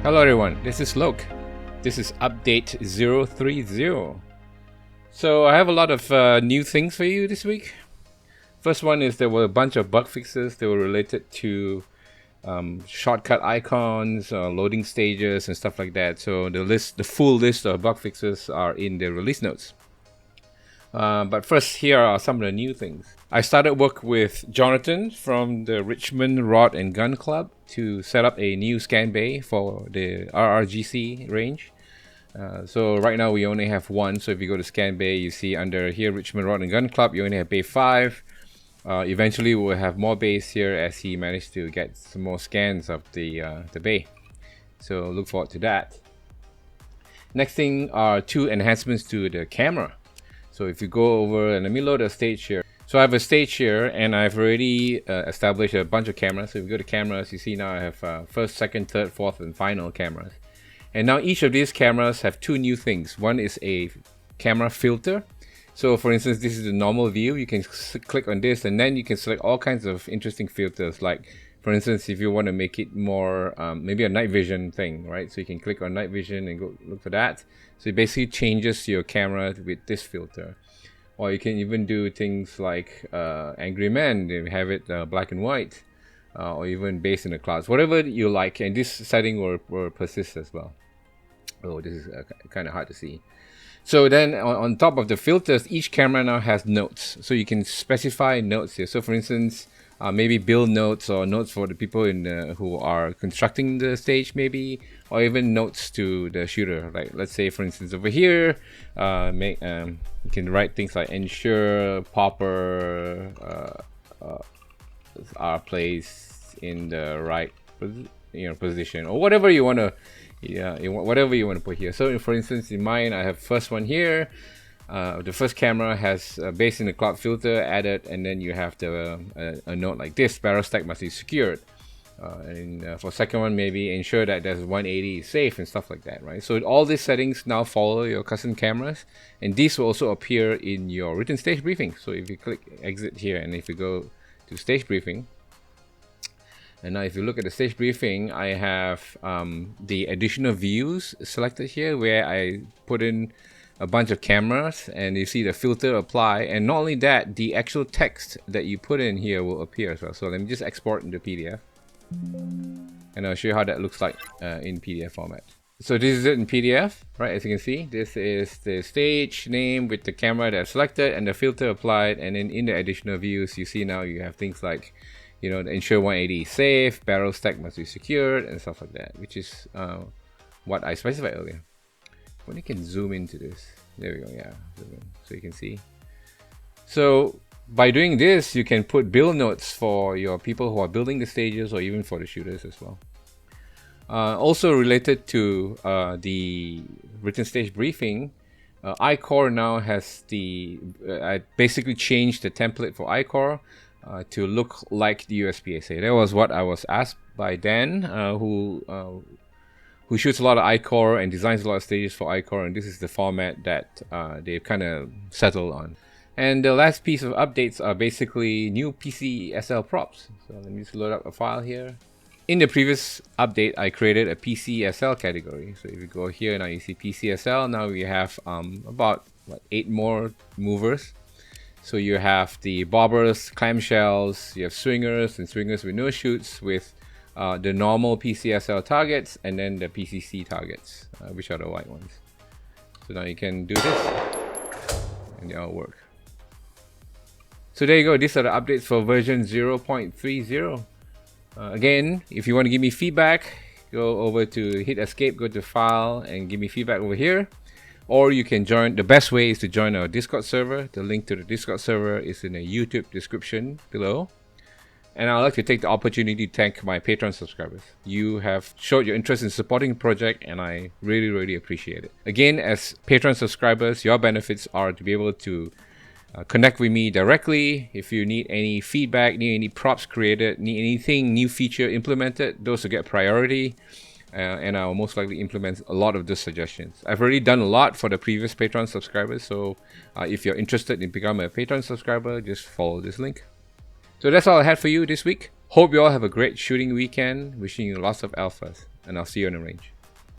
Hello everyone, this is Lok. This is update 030. So I have a lot of new things for you this week. First one is there were a bunch of bug fixes that were related to shortcut icons, loading stages and stuff like that. So the full list of bug fixes are in the release notes. But first, here are some of the new things. I started work with Jonathan from the Richmond Rod and Gun Club to set up a new scan bay for the RRGC range. So right now we only have one. So if you go to scan bay, you see under here Richmond Rod and Gun Club, you only have bay 5. Eventually we'll have more bays here as he managed to get some more scans of the bay. So look forward to that. Next thing are 2 enhancements to the camera. So if you go over and let me load a stage here. So I have a stage here and I've already established a bunch of cameras. So if you go to cameras, you see now I have first, second, third, fourth and final cameras. And now each of these cameras have 2 new things. One is a camera filter. So for instance, this is the normal view. You can click on this and then you can select all kinds of interesting filters. Like for instance, if you want to make it more, maybe a night vision thing, right? So you can click on night vision and go look for that. So it basically changes your camera with this filter. Or you can even do things like Angry Man, they have it black and white, or even based in the clouds, whatever you like. And this setting will persist as well. Oh, this is kind of hard to see. So then on top of the filters, each camera now has notes. So you can specify notes here. So for instance, maybe build notes or notes for the people who are constructing the stage maybe, or even notes to the shooter. Like let's say for instance over here, you can write things like ensure popper are placed in the right position, or whatever you want to, whatever you want to put here. So for instance in mine I have first one here. The first camera has based in the cloud filter added, and then you have a note like this: barrel stack must be secured. For second one, maybe ensure that there's 180 is safe and stuff like that, right? So all these settings now follow your custom cameras, and these will also appear in your written stage briefing. So if you click exit here, and if you go to stage briefing, and now if you look at the stage briefing, I have the additional views selected here, where I put in a bunch of cameras and you see the filter apply, and not only that, the actual text that you put in here will appear as well. So let me just export into PDF and I'll show you how that looks like in PDF format. So this is it in PDF, right? As you can see, this is the stage name with the camera that's selected and the filter applied, and then in the additional views you see now you have things like, the ensure 180 is safe, barrel stack must be secured and stuff like that, which is what I specified earlier. When you can zoom into this, there we go, yeah, zoom in so you can see. So by doing this, you can put build notes for your people who are building the stages, or even for the shooters as well. Also related to the written stage briefing, ICORE now has I basically changed the template for ICORE to look like the USPSA. That was what I was asked by Dan, who shoots a lot of ICORE and designs a lot of stages for ICORE, and this is the format that they've kind of settled on. And the last piece of updates are basically new PCSL props. So let me just load up a file here. In the previous update, I created a PCSL category. So if you go here, now you see PCSL. Now we have about 8 more movers. So you have the bobbers, clamshells, you have swingers and swingers with Noshoots with the normal PCSL targets, and then the PCC targets, which are the white ones. So now you can do this and they all work. So there you go, these are the updates for version 0.30. Again, if you want to give me feedback, go over to hit escape, go to file and give me feedback over here. Or you can join, the best way is to join our Discord server. The link to the Discord server is in the YouTube description below. And I'd like to take the opportunity to thank my Patreon subscribers. You have showed your interest in supporting the project, and I really, really appreciate it. Again, as Patreon subscribers, your benefits are to be able to connect with me directly. If you need any feedback, need any props created, need anything new feature implemented, those will get priority. And I'll most likely implement a lot of those suggestions. I've already done a lot for the previous Patreon subscribers, so if you're interested in becoming a Patreon subscriber, just follow this link. So that's all I had for you this week. Hope you all have a great shooting weekend. Wishing you lots of alphas. and I'll see you on the range.